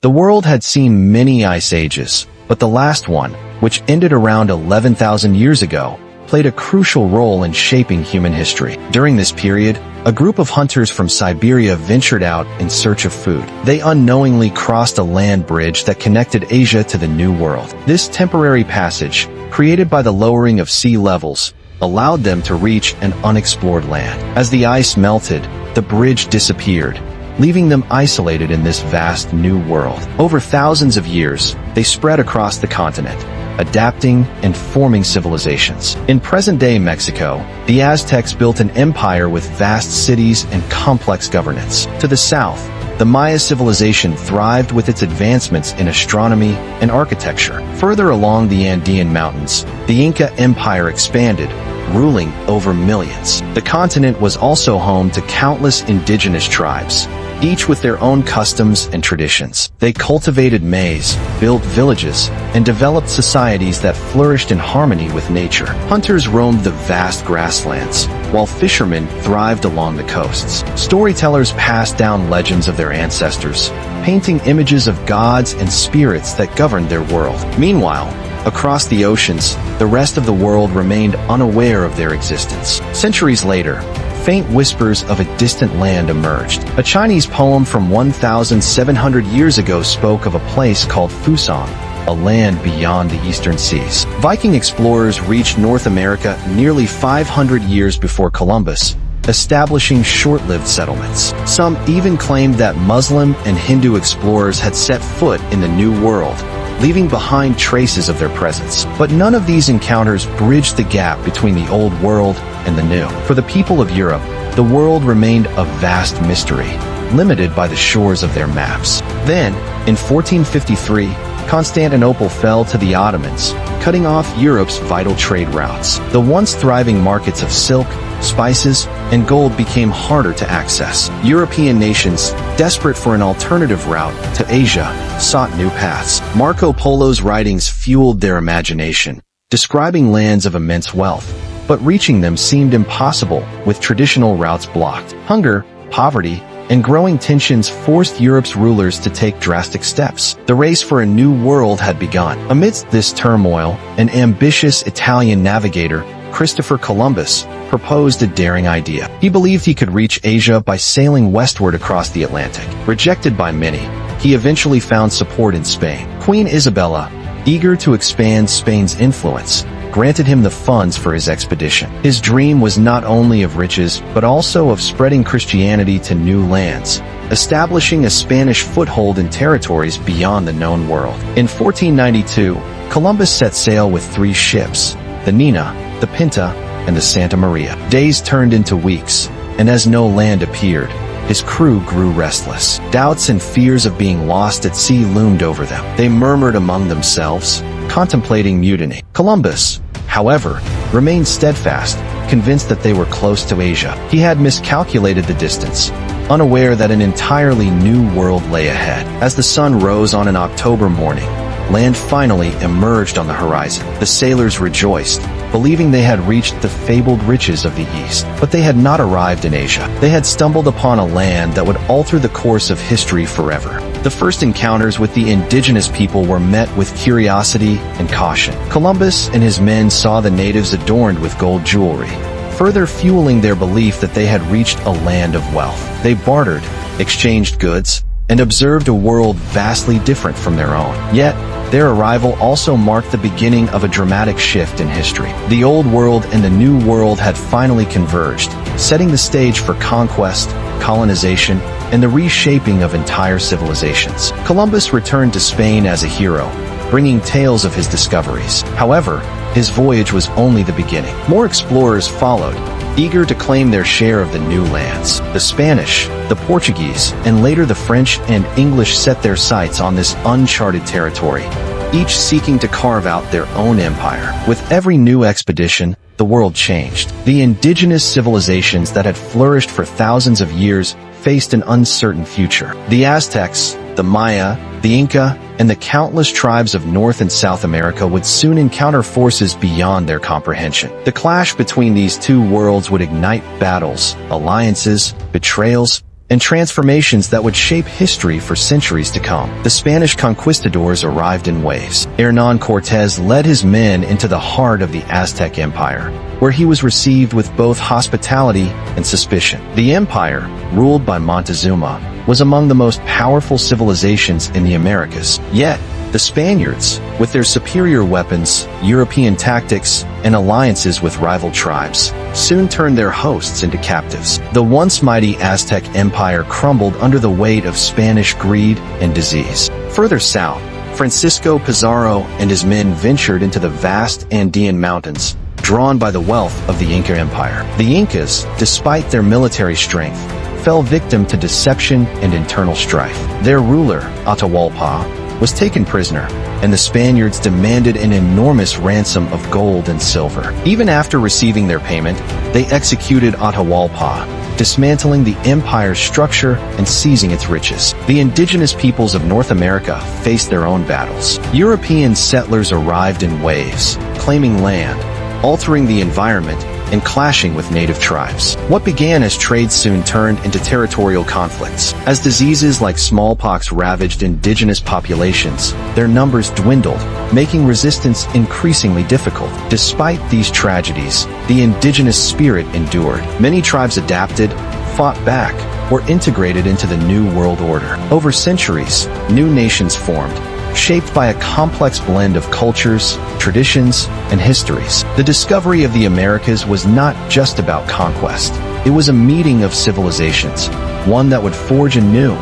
The world had seen many ice ages, but the last one, which ended around 11,000 years ago, played a crucial role in shaping human history. During this period, a group of hunters from Siberia ventured out in search of food. They unknowingly crossed a land bridge that connected Asia to the New World. This temporary passage, created by the lowering of sea levels, allowed them to reach an unexplored land. As the ice melted, the bridge disappeared, leaving them isolated in this vast new world. Over thousands of years, they spread across the continent, adapting and forming civilizations. In present-day Mexico, the Aztecs built an empire with vast cities and complex governance. To the south, the Maya civilization thrived with its advancements in astronomy and architecture. Further along the Andean mountains, the Inca Empire expanded, ruling over millions. The continent was also home to countless indigenous tribes, each with their own customs and traditions. They cultivated maize, built villages, and developed societies that flourished in harmony with nature. Hunters roamed the vast grasslands, while fishermen thrived along the coasts. Storytellers passed down legends of their ancestors, painting images of gods and spirits that governed their world. Meanwhile, across the oceans, the rest of the world remained unaware of their existence. Centuries later, faint whispers of a distant land emerged. A Chinese poem from 1,700 years ago spoke of a place called Fusang, a land beyond the eastern seas. Viking explorers reached North America nearly 500 years before Columbus, establishing short-lived settlements. Some even claimed that Muslim and Hindu explorers had set foot in the New World, leaving behind traces of their presence. But none of these encounters bridged the gap between the Old World and the New. For the people of Europe, the world remained a vast mystery, limited by the shores of their maps. Then, in 1453, Constantinople fell to the Ottomans, cutting off Europe's vital trade routes. The once thriving markets of silk, spices, and gold became harder to access. European nations, desperate for an alternative route to Asia, sought new paths. Marco Polo's writings fueled their imagination, describing lands of immense wealth, but reaching them seemed impossible with traditional routes blocked. Hunger, poverty, and growing tensions forced Europe's rulers to take drastic steps. The race for a new world had begun. Amidst this turmoil, an ambitious Italian navigator, Christopher Columbus, proposed a daring idea. He believed he could reach Asia by sailing westward across the Atlantic. Rejected by many, he eventually found support in Spain. Queen Isabella, eager to expand Spain's influence, granted him the funds for his expedition. His dream was not only of riches, but also of spreading Christianity to new lands, establishing a Spanish foothold in territories beyond the known world. In 1492, Columbus set sail with 3 ships, the Nina, the Pinta, and the Santa Maria. Days turned into weeks, and as no land appeared, his crew grew restless. Doubts and fears of being lost at sea loomed over them. They murmured among themselves, contemplating mutiny. Columbus, however, remained steadfast, convinced that they were close to Asia. He had miscalculated the distance, unaware that an entirely new world lay ahead. As the sun rose on an October morning, land finally emerged on the horizon. The sailors rejoiced, believing they had reached the fabled riches of the East. But they had not arrived in Asia. They had stumbled upon a land that would alter the course of history forever. The first encounters with the indigenous people were met with curiosity and caution. Columbus and his men saw the natives adorned with gold jewelry, further fueling their belief that they had reached a land of wealth. They bartered, exchanged goods, and observed a world vastly different from their own. Yet, their arrival also marked the beginning of a dramatic shift in history. The Old World and the New World had finally converged, setting the stage for conquest, colonization, and the reshaping of entire civilizations. Columbus returned to Spain as a hero, bringing tales of his discoveries. However, his voyage was only the beginning. More explorers followed, eager to claim their share of the new lands. The Spanish, the Portuguese, and later the French and English set their sights on this uncharted territory, each seeking to carve out their own empire. With every new expedition, the world changed. The indigenous civilizations that had flourished for thousands of years faced an uncertain future. The Aztecs, the Maya, the Inca, and the countless tribes of North and South America would soon encounter forces beyond their comprehension. The clash between these two worlds would ignite battles, alliances, betrayals, and transformations that would shape history for centuries to come. The Spanish conquistadors arrived in waves. Hernán Cortés led his men into the heart of the Aztec Empire, where he was received with both hospitality and suspicion. The empire, ruled by Montezuma, was among the most powerful civilizations in the Americas. Yet, the Spaniards, with their superior weapons, European tactics, and alliances with rival tribes, soon turned their hosts into captives. The once mighty Aztec Empire crumbled under the weight of Spanish greed and disease. Further south, Francisco Pizarro and his men ventured into the vast Andean mountains, drawn by the wealth of the Inca Empire. The Incas, despite their military strength, fell victim to deception and internal strife. Their ruler, Atahualpa, was taken prisoner, and the Spaniards demanded an enormous ransom of gold and silver. Even after receiving their payment, they executed Atahualpa, dismantling the empire's structure and seizing its riches. The indigenous peoples of North America faced their own battles. European settlers arrived in waves, claiming land, altering the environment, and clashing with native tribes. What began as trade soon turned into territorial conflicts. As diseases like smallpox ravaged indigenous populations, their numbers dwindled, making resistance increasingly difficult. Despite these tragedies, the indigenous spirit endured. Many tribes adapted, fought back, or integrated into the New World Order. Over centuries, new nations formed, shaped by a complex blend of cultures, traditions, and histories. The discovery of the Americas was not just about conquest. It was a meeting of civilizations, one that would forge a new,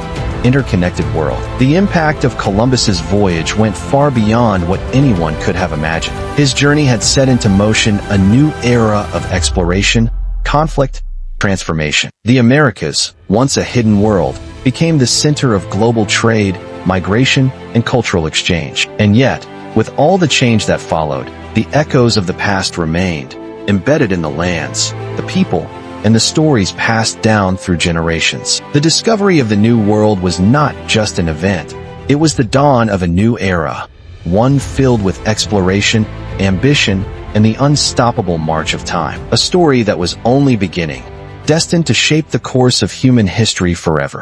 interconnected world. The impact of Columbus's voyage went far beyond what anyone could have imagined. His journey had set into motion a new era of exploration, conflict, transformation. The Americas, once a hidden world, became the center of global trade, migration, and cultural exchange. And yet, with all the change that followed, the echoes of the past remained, embedded in the lands, the people, and the stories passed down through generations. The discovery of the New World was not just an event. It was the dawn of a new era, one filled with exploration, ambition, and the unstoppable march of time. A story that was only beginning, destined to shape the course of human history forever.